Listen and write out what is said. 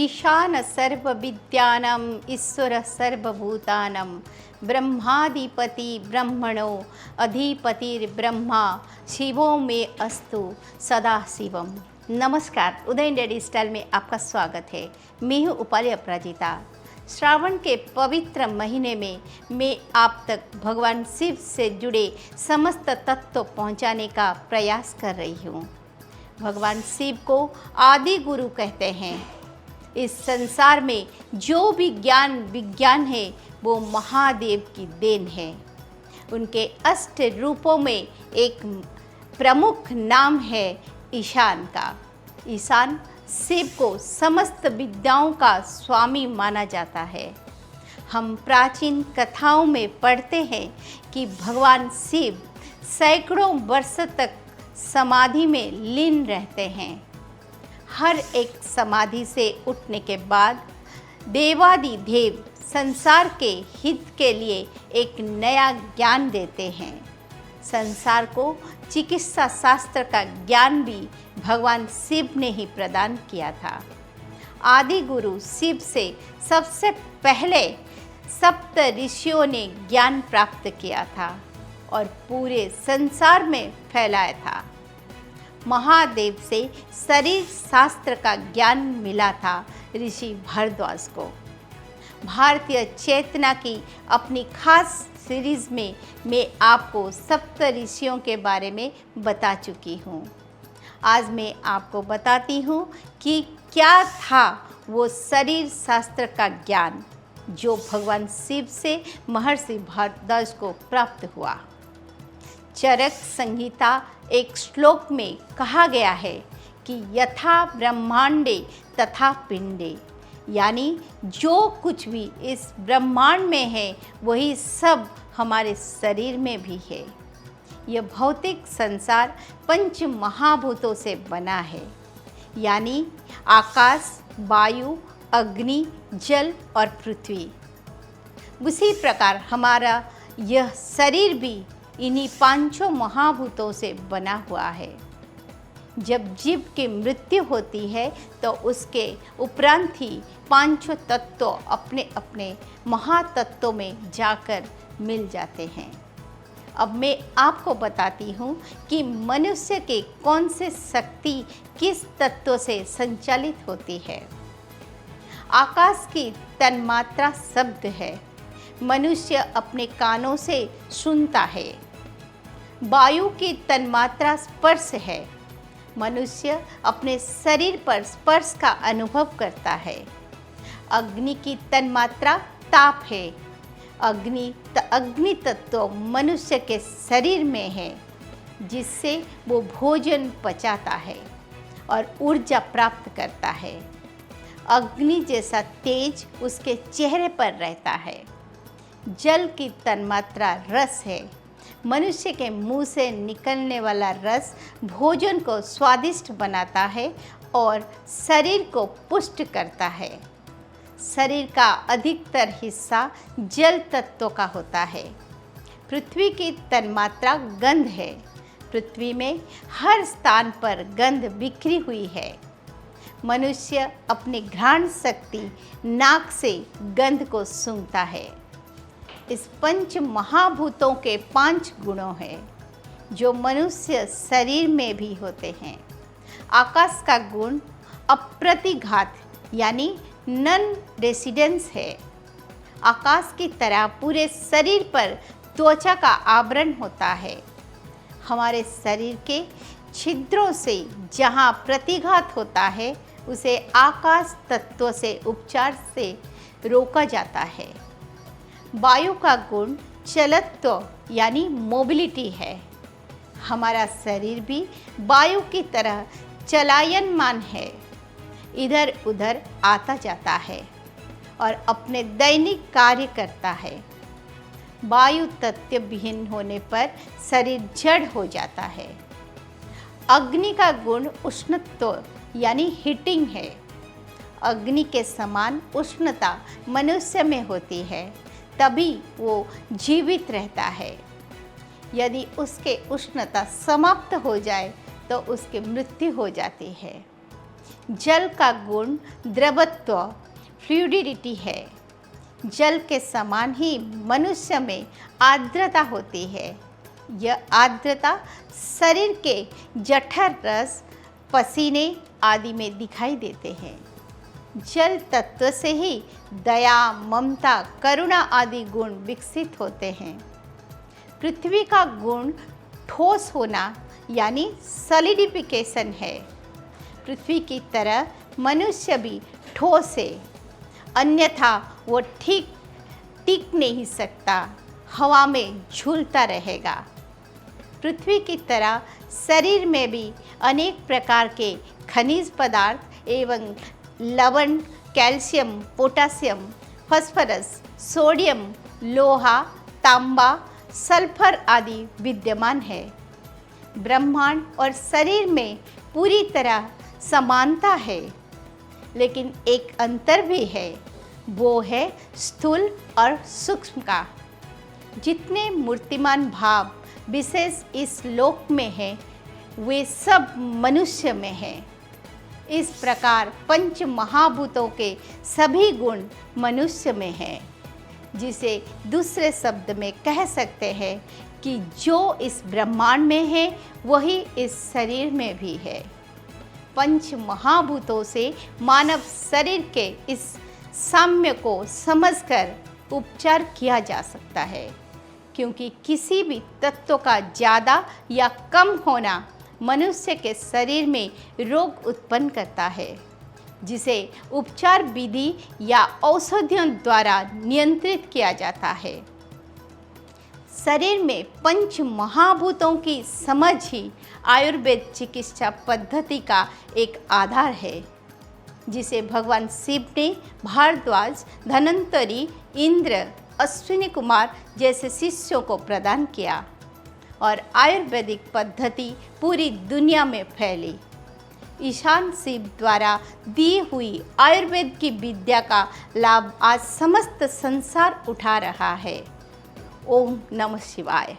ईशान सर्वविद्यानां ईश्वर सर्वभूतानां ब्रह्माधिपति ब्रह्मणो अधिपतिर्ब्रह्मा शिवो में अस्तु सदा शिवम। नमस्कार, उदय इंडिया स्टाइल में आपका स्वागत है। मैं हूँ उपाली अपराजिता। श्रावण के पवित्र महीने में मैं आप तक भगवान शिव से जुड़े समस्त तत्व पहुँचाने का प्रयास कर रही हूँ। भगवान शिव को आदि गुरु कहते हैं। इस संसार में जो भी ज्ञान विज्ञान है वो महादेव की देन है। उनके अष्ट रूपों में एक प्रमुख नाम है ईशान का। ईशान शिव को समस्त विद्याओं का स्वामी माना जाता है। हम प्राचीन कथाओं में पढ़ते हैं कि भगवान शिव सैकड़ों वर्ष तक समाधि में लीन रहते हैं। हर एक समाधि से उठने के बाद देवादिदेव संसार के हित के लिए एक नया ज्ञान देते हैं। संसार को चिकित्सा शास्त्र का ज्ञान भी भगवान शिव ने ही प्रदान किया था। आदि गुरु शिव से सबसे पहले सप्त ऋषियों ने ज्ञान प्राप्त किया था और पूरे संसार में फैलाया था। महादेव से शरीर शास्त्र का ज्ञान मिला था ऋषि भारद्वाज को। भारतीय चेतना की अपनी खास सीरीज में मैं आपको सप्त ऋषियों के बारे में बता चुकी हूँ। आज मैं आपको बताती हूँ कि क्या था वो शरीर शास्त्र का ज्ञान जो भगवान शिव से महर्षि भारद्वाज को प्राप्त हुआ। चरक संहिता एक श्लोक में कहा गया है कि यथा ब्रह्मांडे तथा पिंडे, यानी जो कुछ भी इस ब्रह्मांड में है वही सब हमारे शरीर में भी है। यह भौतिक संसार पंच महाभूतों से बना है, यानी आकाश, वायु, अग्नि, जल और पृथ्वी। उसी प्रकार हमारा यह शरीर भी इन्हीं पांचों महाभूतों से बना हुआ है। जब जीव की मृत्यु होती है तो उसके उपरांत ही पांचों तत्व अपने अपने महातत्वों में जाकर मिल जाते हैं। अब मैं आपको बताती हूँ कि मनुष्य के कौन से शक्ति किस तत्व से संचालित होती है। आकाश की तन्मात्रा शब्द है, मनुष्य अपने कानों से सुनता है। वायु की तन्मात्रा स्पर्श है, मनुष्य अपने शरीर पर स्पर्श का अनुभव करता है। अग्नि की तन्मात्रा ताप है, अग्नि तत्व मनुष्य के शरीर में है, जिससे वो भोजन पचाता है और ऊर्जा प्राप्त करता है। अग्नि जैसा तेज उसके चेहरे पर रहता है। जल की तन्मात्रा रस है, मनुष्य के मुंह से निकलने वाला रस भोजन को स्वादिष्ट बनाता है और शरीर को पुष्ट करता है। शरीर का अधिकतर हिस्सा जल तत्व का होता है। पृथ्वी की तन्मात्रा गंध है, पृथ्वी में हर स्थान पर गंध बिखरी हुई है। मनुष्य अपनी घ्राण शक्ति नाक से गंध को सूंघता है। इस पंच महाभूतों के 5 गुणों हैं जो मनुष्य शरीर में भी होते हैं। आकाश का गुण अप्रतिघात यानी नॉन रेसिडेंस है। आकाश की तरह पूरे शरीर पर त्वचा का आवरण होता है। हमारे शरीर के छिद्रों से जहाँ प्रतिघात होता है उसे आकाश तत्व से उपचार से रोका जाता है। वायु का गुण चलत्व यानी मोबिलिटी है। हमारा शरीर भी वायु की तरह चलायमान है, इधर उधर आता जाता है और अपने दैनिक कार्य करता है। वायु तत्व विहीन होने पर शरीर जड़ हो जाता है। अग्नि का गुण उष्णत्व यानी हीटिंग है। अग्नि के समान उष्णता मनुष्य में होती है, तभी वो जीवित रहता है। यदि उसके उष्णता समाप्त हो जाए तो उसकी मृत्यु हो जाती है। जल का गुण द्रवत्व फ्लूइडिटी है। जल के समान ही मनुष्य में आर्द्रता होती है। यह आर्द्रता शरीर के जठर रस, पसीने आदि में दिखाई देते हैं। जल तत्व से ही दया, ममता, करुणा आदि गुण विकसित होते हैं। पृथ्वी का गुण ठोस होना यानी सॉलिडिफिकेशन है। पृथ्वी की तरह मनुष्य भी ठोस है, अन्यथा वो टिक नहीं सकता, हवा में झूलता रहेगा। पृथ्वी की तरह शरीर में भी अनेक प्रकार के खनिज पदार्थ एवं लवण, कैल्शियम, पोटासियम, फास्फोरस, सोडियम, लोहा, तांबा, सल्फर आदि विद्यमान है। ब्रह्मांड और शरीर में पूरी तरह समानता है, लेकिन एक अंतर भी है, वो है स्थूल और सूक्ष्म का। जितने मूर्तिमान भाव विशेष इस लोक में है, वे सब मनुष्य में हैं। इस प्रकार पंच महाभूतों के सभी गुण मनुष्य में हैं, जिसे दूसरे शब्द में कह सकते हैं कि जो इस ब्रह्मांड में है वही इस शरीर में भी है। पंच महाभूतों से मानव शरीर के इस साम्य को समझकर उपचार किया जा सकता है, क्योंकि किसी भी तत्व का ज़्यादा या कम होना मनुष्य के शरीर में रोग उत्पन्न करता है, जिसे उपचार विधि या औषधियों द्वारा नियंत्रित किया जाता है। शरीर में पंच महाभूतों की समझ ही आयुर्वेद चिकित्सा पद्धति का एक आधार है, जिसे भगवान शिव ने भारद्वाज, धन्वंतरि, इंद्र, अश्विनी कुमार जैसे शिष्यों को प्रदान किया और आयुर्वेदिक पद्धति पूरी दुनिया में फैली। ईशान शिव द्वारा दी हुई आयुर्वेद की विद्या का लाभ आज समस्त संसार उठा रहा है। ओम नमः शिवाय।